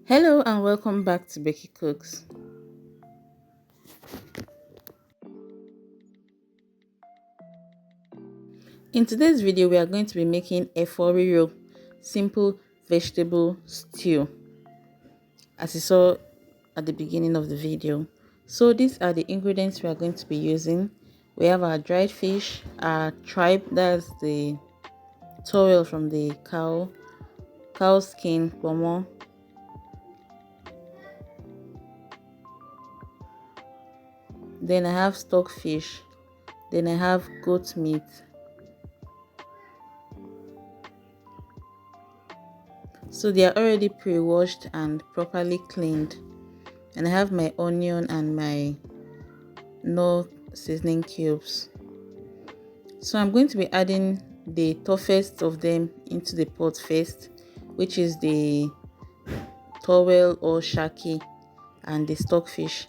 Hello and welcome back to Becky Cooks. In today's video, we are going to be making Efo Riro simple vegetable stew, as you saw at the beginning of the video. So these are the ingredients we are going to be using. We have our dried fish, our tripe, that's the towel from the cow skin, pomo. Then I have stockfish. Then I have goat meat. So they are already pre-washed and properly cleaned. And I have my onion and my no seasoning cubes. So I'm going to be adding the toughest of them into the pot first, which is the towel or shaki and the stockfish,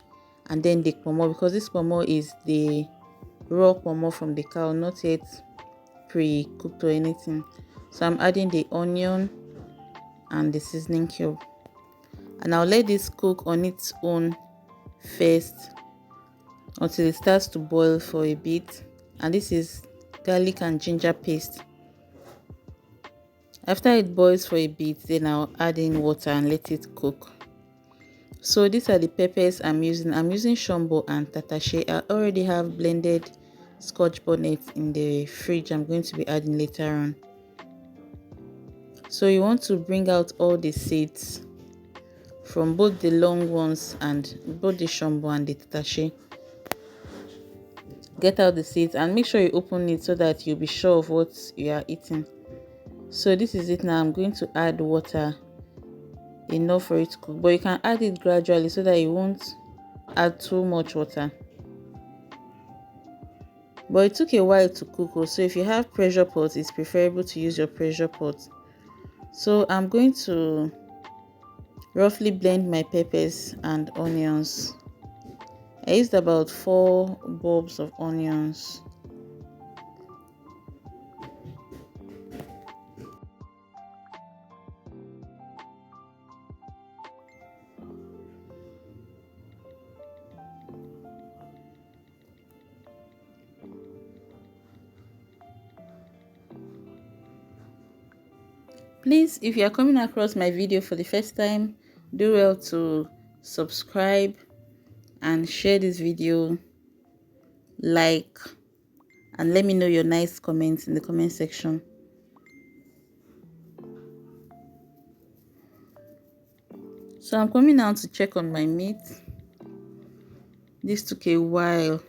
and then the pomo, because this pomo is the raw pomo from the cow, not yet pre-cooked or anything. So I'm adding the onion and the seasoning cube, and I'll let this cook on its own first until it starts to boil for a bit. And this is garlic and ginger paste. After it boils for a bit, then I'll add in water and let it cook. So these are the peppers I'm using. I'm using shombo and tatashe. I already have blended scotch bonnet in the fridge. I'm going to be adding later on. So you want to bring out all the seeds from both the long ones and both the shombo and the tatashe. Get out the seeds and make sure you open it so that you'll be sure of what you are eating. So this is it now. I'm going to add water enough for it to cook, but you can add it gradually so that you won't add too much water. But it took a while to cook, so if you have pressure pot, it's preferable to use your pressure pot. So I'm going to roughly blend my peppers and onions. I used about 4 bulbs of onions. Please, if you are coming across my video for the first time, do well to subscribe and share this video, like, and let me know your nice comments in the comment section. So I'm coming now to check on my meat. This took a while.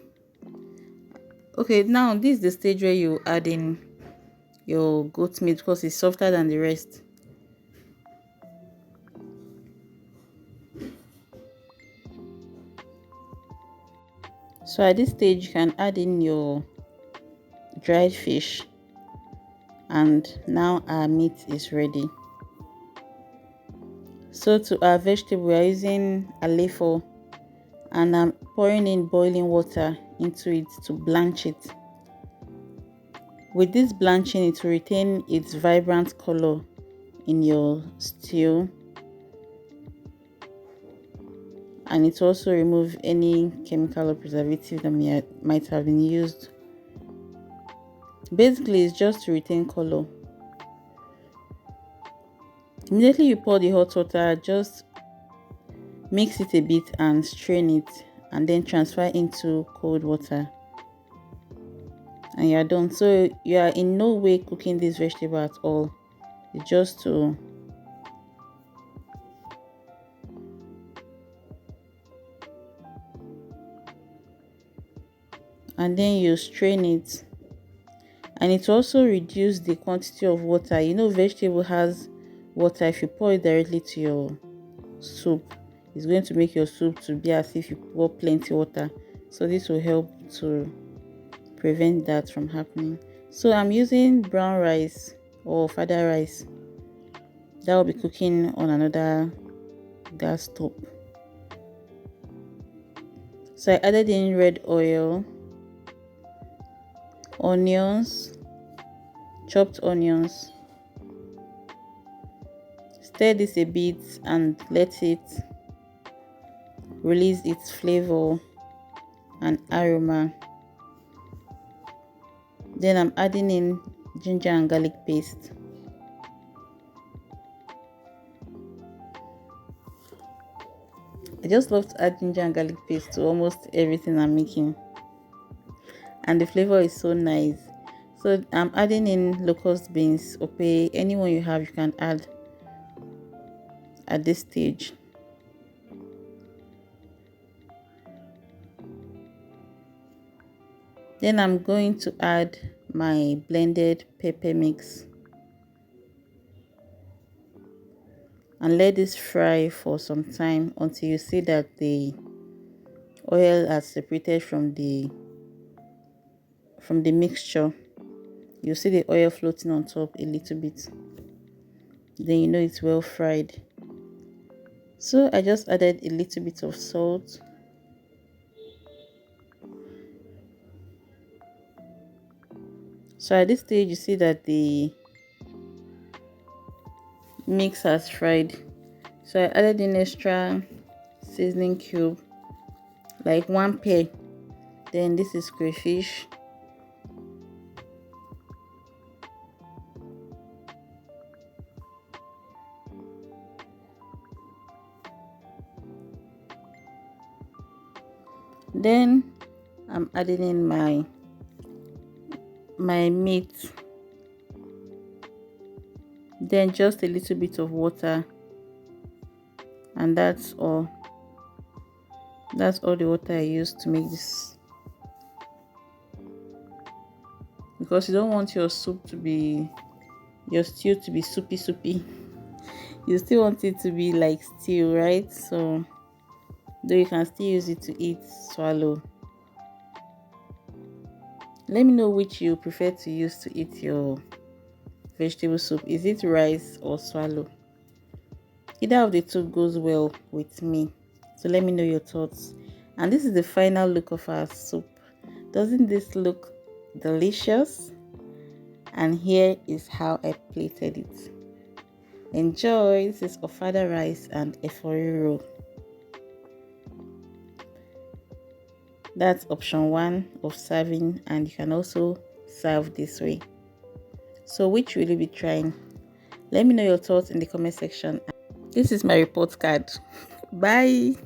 Okay, now this is the stage where you add in your goat meat because it's softer than the rest. So at this stage you can add in your dried fish, and now our meat is ready. So to our vegetable, we are using alefo, and I'm pouring in boiling water into it to blanch it. With this blanching, it will retain its vibrant color in your stew, and it will also remove any chemical or preservative that might have been used. Basically, it's just to retain color. Immediately you pour the hot water, just mix it a bit and strain it, and then transfer into cold water, and you are done. So you are in no way cooking this vegetable at all. It's just to and then you strain it, and it also reduce the quantity of water. You know, vegetable has water. If you pour it directly to your soup, it's going to make your soup to be as if you pour plenty water. So this will help to prevent that from happening. So I'm using brown rice or fada rice that will be cooking on another gas stove. So I added in red oil, onions, chopped onions, Stir this a bit and let it release its flavor and aroma. Then I'm adding in ginger and garlic paste. I just love to add ginger and garlic paste to almost everything I'm making, and the flavor is so nice. So I'm adding in locust beans, ope, anyone you have you can add at this stage. Then I'm going to add my blended pepper mix and let this fry for some time until you see that the oil has separated from the mixture. You see the oil floating on top a little bit, then you know it's well fried. So I just added a little bit of salt. So at this stage you see that the mix has fried. So I added in extra seasoning cube, like one pair. Then this is crayfish. Then I'm adding in my meat. Then just a little bit of water, and that's all. That's all the water I used to make this, because you don't want your stew to be soupy. You still want it to be like stew, right? So though you can still use it to eat swallow. Let me know which you prefer to use to eat your vegetable soup. Is it rice or swallow? Either of the two goes well with me. So let me know your thoughts. And this is the final look of our soup. Doesn't this look delicious? And here is how I plated it. Enjoy. This is ofada rice and Efo Riro. That's option 1 of serving, and you can also serve this way. So which will you be trying? Let me know your thoughts in the comment section. This is my report card. Bye.